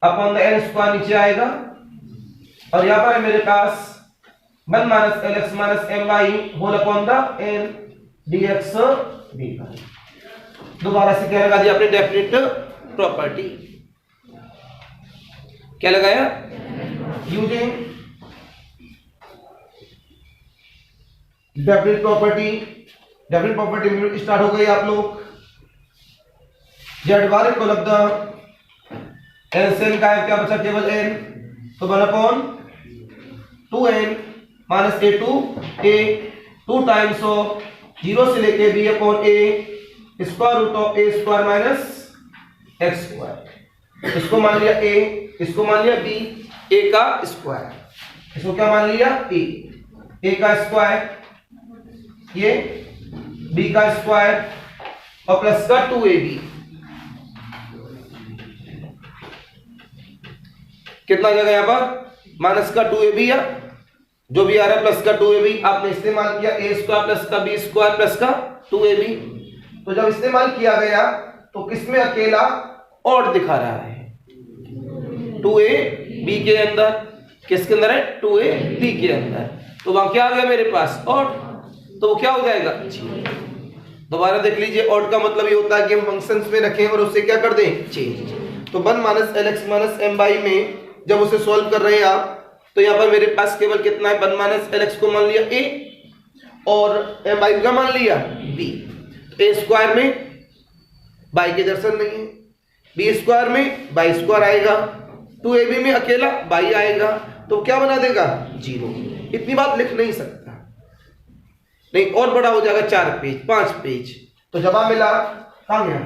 upon the n square नीचे आएगा, और यहां पर है मेरे पास 1 minus L x minus M by whole upon the n dx dy। दोबारा से क्या लगा दिया आपने डेफिनेट प्रॉपर्टी, क्या लगाया using definite property. Definite property start हो गई आप लोग। Z bar equal of the n से एन का है, क्या बचा केवल एन, तो 1 अपॉन 2n minus A to A 2 times of 0 से लेके B upon A square root of A square minus x square. इसको मान लिया ए, इसको मान लिया बी, ए का स्क्वायर, इसको क्या मान लिया ए का स्क्वायर, ये बी का स्क्वायर और प्लस का 2ab, कितना जगह यहां पर माइनस का 2ab या जो भी आ रहा है प्लस का 2ab, आपने इस्तेमाल किया ए स्क्वायर प्लस का बी स्क्वायर प्लस का 2ab। तो जब इस्तेमाल किया गया तो किसमें अकेला और दिखा रहा है 2ab के अंदर, किसके अंदर है 2ab के अंदर, तो वहां क्या आ गया मेरे पास और, तो वो क्या हो जाएगा। दोबारा देख लीजिए, ऑड का मतलब ये होता है कि हम फंक्शंस में रखें और उससे क्या कर दें चेंज। तो 1 minus L x minus M by में जब उसे सॉल्व कर रहे हैं आप, तो यहाँ पर मेरे पास केवल कितना है 1 माइनस एल एक्स को मान लिया ए और एम बाई का मान लिया बी। तो ए स्क्वायर में बाई के दर्शन नहीं है, बी स्क्वायर में बाई स्क्वायर आएगा, 2ab में अकेला बाई आएगा, तो क्या बना देगा 0। इतनी बात लिख नहीं सकता, नहीं और बड़ा हो जाएगा 4 पेज 5 पेज। तो जवाब मिला कहां गया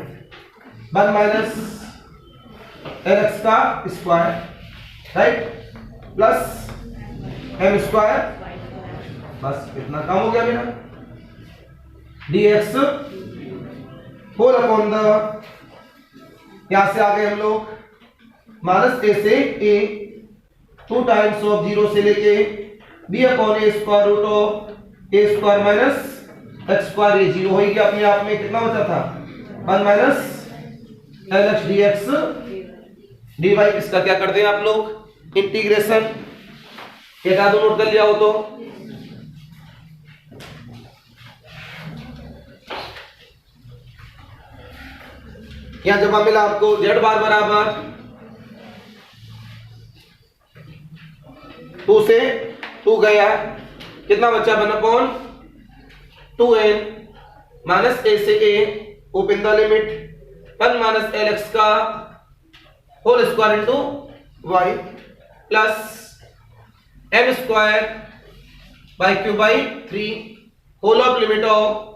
1 माइनस एल एक्स का square right plus M square, बस इतना काम हो गया मेरा, dx होल अपॉन द, यहां से आ गए हम लोग माइनस ए से ए 2 टाइम्स ऑफ 0 से लेके B upon A square root of A square minus x square, ये 0 हो गया अपने आप में, कितना बचा था 1 minus L x dx dy। इसका क्या करते हैं आप लोग इंटीग्रेशन, एक आधो नोट कर लिया हो तो, यहां जवाब मिला आपको जेड बार बराबर 2 से 2 गया, कितना बचा 1 अपॉन 2n माइनस ए से A open the limit 1 minus L x का whole square into Y plus M square by Q by 3 whole of limit of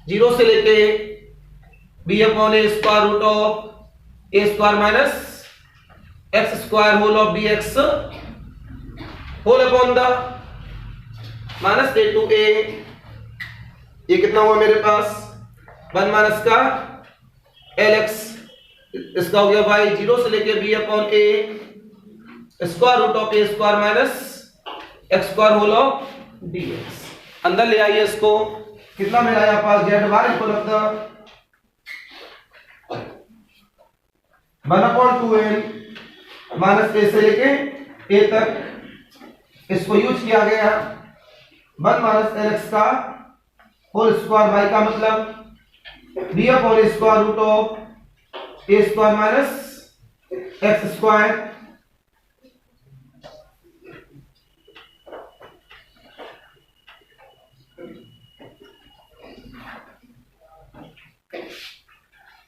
0 से लेके B upon A square root of A square minus x square whole of B X whole upon the minus A to A, ये कितना हुआ मेरे पास 1 माइनस का एल एक्स, इसका हो गया भाई 0 से लेके B upon A square root of A square minus x square whole of D X. अंदर ले आइए इसको, कितना मिला यहाँ पास Z bar equal of 1/2n minus A से लेके ए तक, इसको यूज किया गया 1 माइनस एल एक्स का होल स्क्वायर, बाई का मतलब B upon A square root of A square minus x square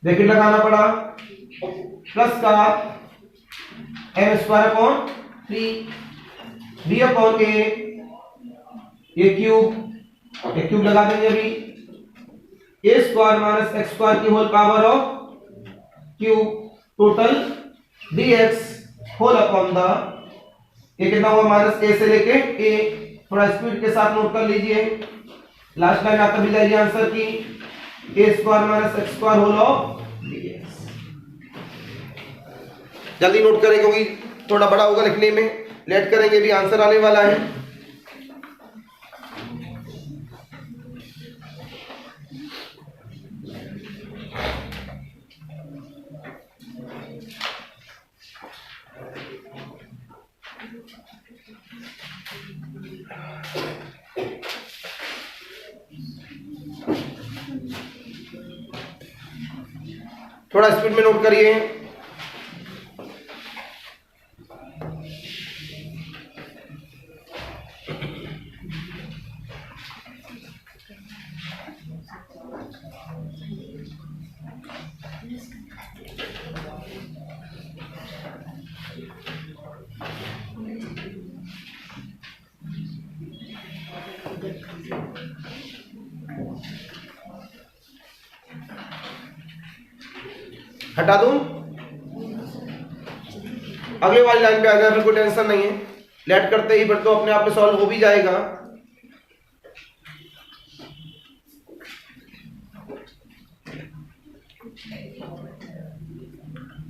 bracket लगाना पड़ा, प्लस का M square upon 3 B upon ए, ये क्यूब लगा देंगे अभी, a square minus x square की whole power of cube total d x whole upon the, ये कितना हुआ माइनस ए से लेके ए, थोड़ा स्पीड के साथ नोट कर लीजिए, लास्ट लाइन आपका मिल जाएगी आंसर की A square minus x square whole of D X. जल्दी नोट करें क्योंकि थोड़ा बड़ा होगा लिखने में, लेट करेंगे भी आंसर आने वाला है। थोड़ा स्पीड में नोट करिए। हटा दूं, अगले वाली लाइन पे आ गया, फिर कोई टेंशन नहीं है, लेट करते ही फिर तो अपने आप में सॉल्व हो भी जाएगा।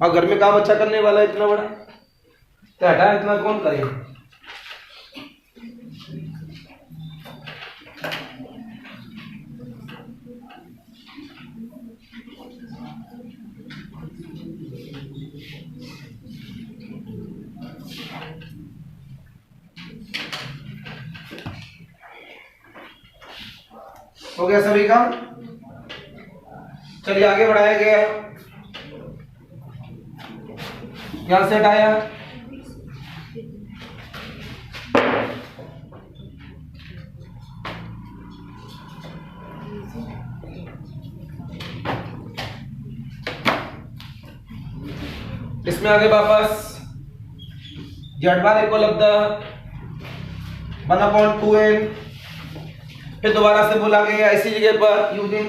और घर में काम अच्छा करने वाला है इतना बड़ा, तो हटा इतना कौन करेगा। हो गया सभी का, चलिए आगे बढ़ाया गया, यहां से हटाया, इसमें आगे वापस Z bar equal of the 1/2n, फिर दोबारा से बोला गया इसी जगह पर यूजिंग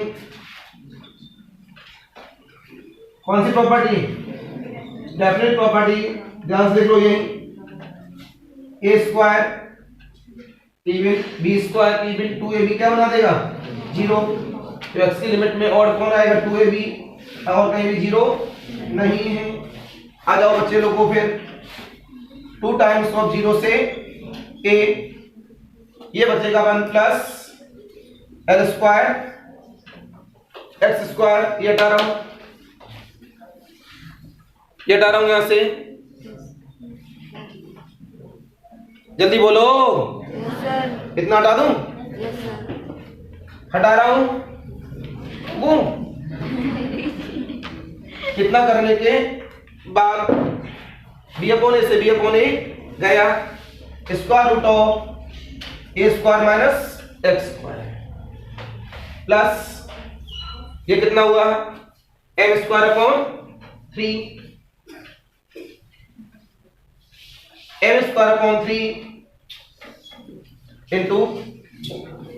कौन सी प्रॉपर्टी, डेफिनेट प्रॉपर्टी, ध्यान से देख लो, ये A square even B square even 2ab क्या बना देगा 0, तो x की लिमिट में और कौन आएगा 2ab, और कहीं भी 0 नहीं है। आ जाओ बच्चे लोगों, फिर 2 टाइम्स ऑफ 0 से a, ये बचेगा 1 plus L square x square, ये हटा रहा हूं, ये हटा रहा हूं यहां से, जल्दी बोलो, इतना हटा दूं, हटा रहा हूं वो, कितना करने के बाद बी अपॉन ए से बी अपॉन ए गया, square root of A square minus x square plus ये कितना हुआ m square upon 3, m square upon 3 into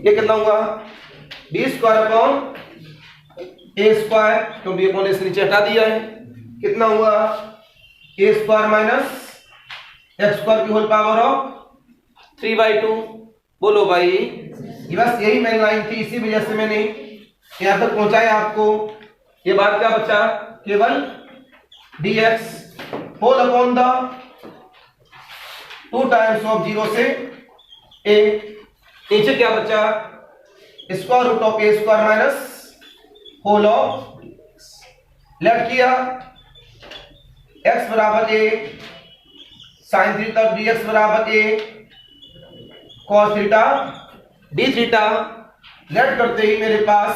ये कितना हुआ बी स्क्वायर अपॉन ए स्क्वायर, तो बी अपॉन ए से नीचे हटा दिया है, कितना हुआ a square minus x square की होल पावर ऑफ 3/2। बोलो भाई, ये बस यही मेन लाइन थी, इसी वजह से मैंने यहां तक पहुंचाया आपको। ये बात क्या बचा, केवल dx whole upon the 2 times of 0 से a, नीचे क्या बचा, square root of a square minus whole of, let किया x बराबर a साइन थीटा dx बराबर a cos theta d theta, let करते ही मेरे पास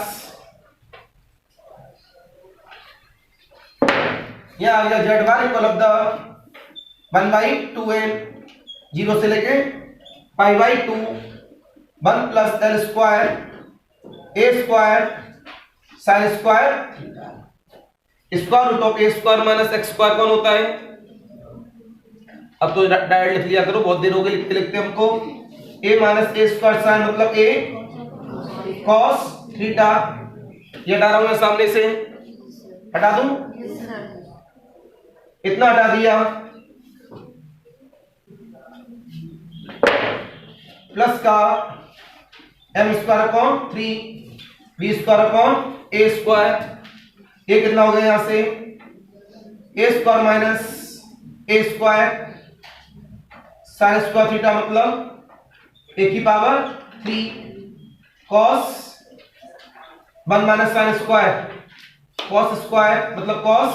यह आ गया z bar equal of the 1/2n 0 से लेके π/2 1 plus L square a square sine square square root of A square minus x square कौन होता है। अब तो डायरेक्ट लिख लिया करो, बहुत देर हो गई लिखते लिखते हमको। ए माइनस ए स्क्वायर साइन मतलब ए कॉस थीटा, ये हटा रहा हूं मैं सामने से, हटा दूं, इतना हटा दिया, प्लस का M square upon 3 B square upon ए स्क्वायर, ये कितना हो गया यहां से, A square minus A square sine square theta मतलब ए की power 3 cos 1 minus sine square cos square मतलब cos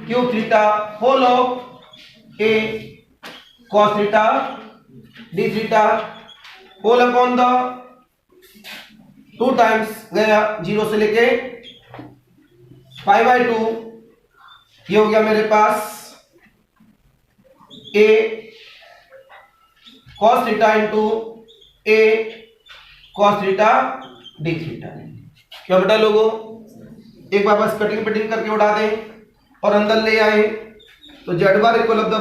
cube theta whole of A cos theta D theta whole upon the 2 times गया 0 से लेके π/2, ये हो गया मेरे पास a cos थीटा into a cos theta D theta. क्या बेटा लोगों, एक बार बस कटिंग पिटिंग करके उड़ा दें और अंदर ले आए तो Z bar equal of the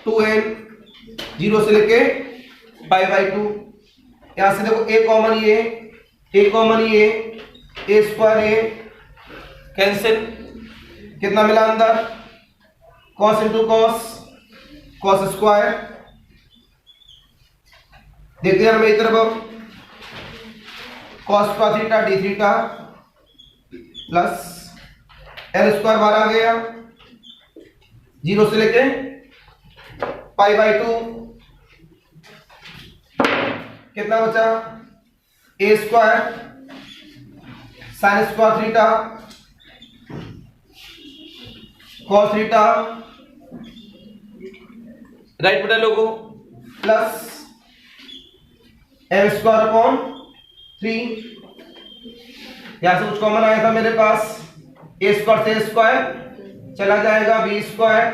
1/2n 0 से लेके π/2, यहां से देखो a कॉमन ये a स्क्वायर ए कैंसिल, कितना मिला अंदर, cos इंटू cos स्क्वायर, देखते हैं मेरी तरफ cos square theta D theta plus L square bar आ गया 0 से लेके π/2, कितना बचा, A square sine square theta cos theta, right बेटा लोगों, प्लस एम स्क्वायर अपॉन 3, यहां से कुछ कॉमन आया था मेरे पास, ए स्क्वायर से स्क्वायर चला जाएगा बी स्क्वायर,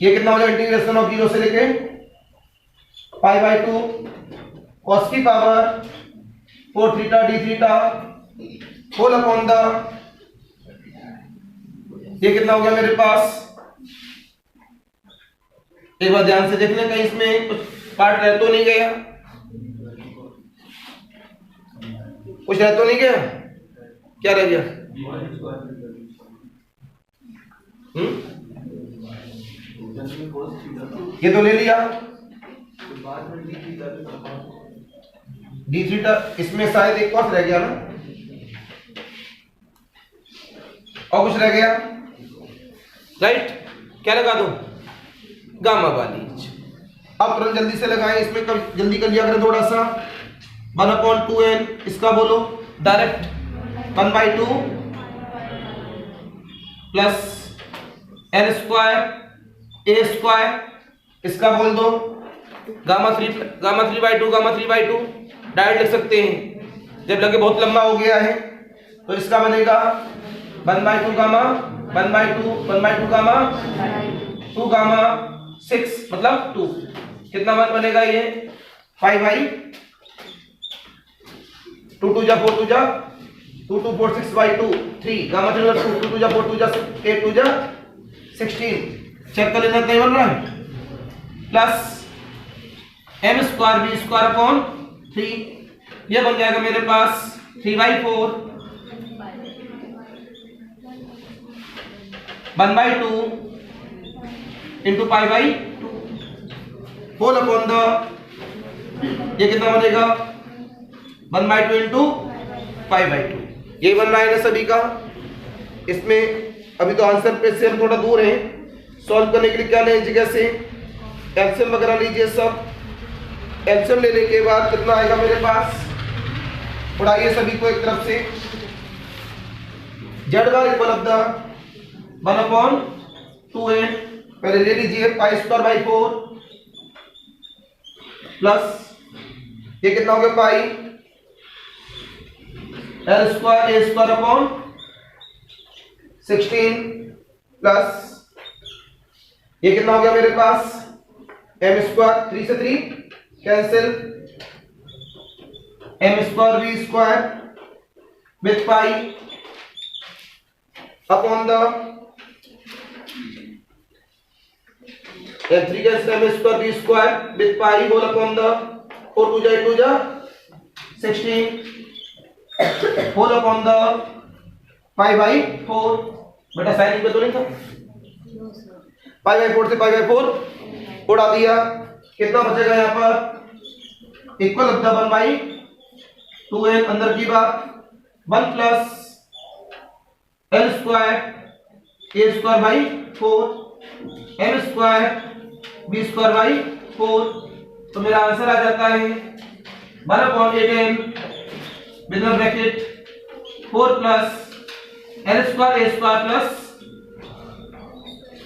ये कितना हो जाएगा इंटीग्रेशन ऑफ 0 से लेके π/2 cos की power 4 theta D theta whole upon the, ये कितना हो गया मेरे पास, एक बार ध्यान से देख लें कहीं इसमें कुछ पार्ट रह तो नहीं गया, कुछ रह तो नहीं गया, क्या रह गया, ये तो ले लिया डी थीटा, इसमें शायद एक कॉस रह गया ना, और कुछ रह गया, राइट, क्या लगा दो, गामा वाली। अब तुरंत जल्दी से लगाएं, इसमें जल्दी कर लिया करें थोड़ा सा, 1/2n, इसका बोलो direct 1/2 plus L square a square, इसका बोल दो गामा 3/2 डायरेक्ट लिख सकते हैं, जब लगे बहुत लंबा हो गया है तो इसका बनेगा 1/2 गामा 1/2 गामा 2 गामा 6 मतलब 2, कितना मान बनेगा ये 5/2 2 जा 4 2 जा 2 2 4 6/2 3 गामा 3 2 2 जा 4 2 जा 8 2 जा 16, चेक कर लेना नहीं बन रहा है, plus M square b square upon 3, ये बन जाएगा मेरे पास 3/4 1/2 इंटू π/2 होल अपॉन द, ये कितना बनेगा 1/2 इंटू 5/2। यही बन रहा है ना सभी का। इसमें अभी तो आंसर पे से हम थोड़ा दूर हैं, सॉल्व करने के लिए क्या लें जगह से, एलसीएम वगैरह लीजिए सब। एलसीएम लेने के बाद कितना आएगा मेरे पास, उड़ाइए सभी को एक तरफ से। Z bar equal of the 1/2n, पहले ले लीजिए π²/4 प्लस ये कितना हो गया पाई L²A²/16 प्लस ये कितना हो गया मेरे पास m², 3 से 3 cancel, m²v² with pi upon the m3 cancel m²v² with pi whole upon the 4 2 जा 16 होल अपॉन द 5/4। बेटा साइन पे तो नहीं था, 5/4 से 5/4 उड़ा दिया, कितना बचेगा यहाँ पर इक्वल ऑफ द 1/2n, अंदर की बात 1 प्लस L²A²/4 m²v²/4। तो मेरा आंसर आ जाता है 1/8n with bracket 4 plus L²A² plus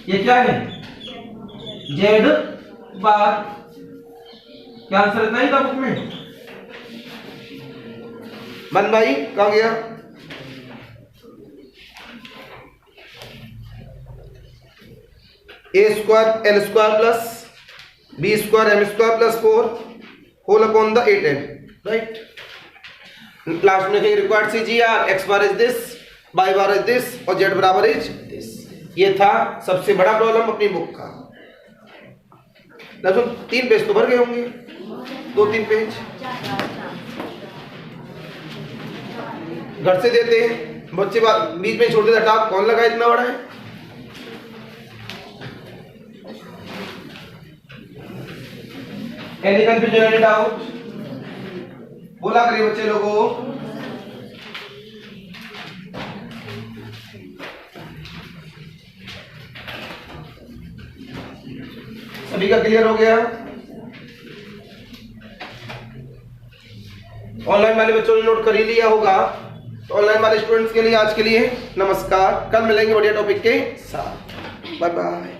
ये क्या है जेड बार। क्या आंसर इतना ही था बुक में? मन भाई कहाँ गया? a² L² plus b² m² plus 4 whole upon the 8n, right. Last में कहीं required CGR, x bar is this, y bar is this और z बराबर इज दिस। ये था सबसे बड़ा प्रॉब्लम अपनी बुक का। लगभग 3 पेज तो भर गए होंगे, 2-3 पेज घर से देते हैं बच्चे, बीच में छोड़ देता टाप, कौन लगा इतना बड़ा है। एनी कंफ्यूजन, एनी डाउट बोला करिए बच्चे लोगों। सभी का क्लियर हो गया? ऑनलाइन वाले बच्चों ने नोट कर ही लिया होगा, तो ऑनलाइन वाले स्टूडेंट्स के लिए आज के लिए नमस्कार। कल मिलेंगे बढ़िया टॉपिक के साथ। Bye bye.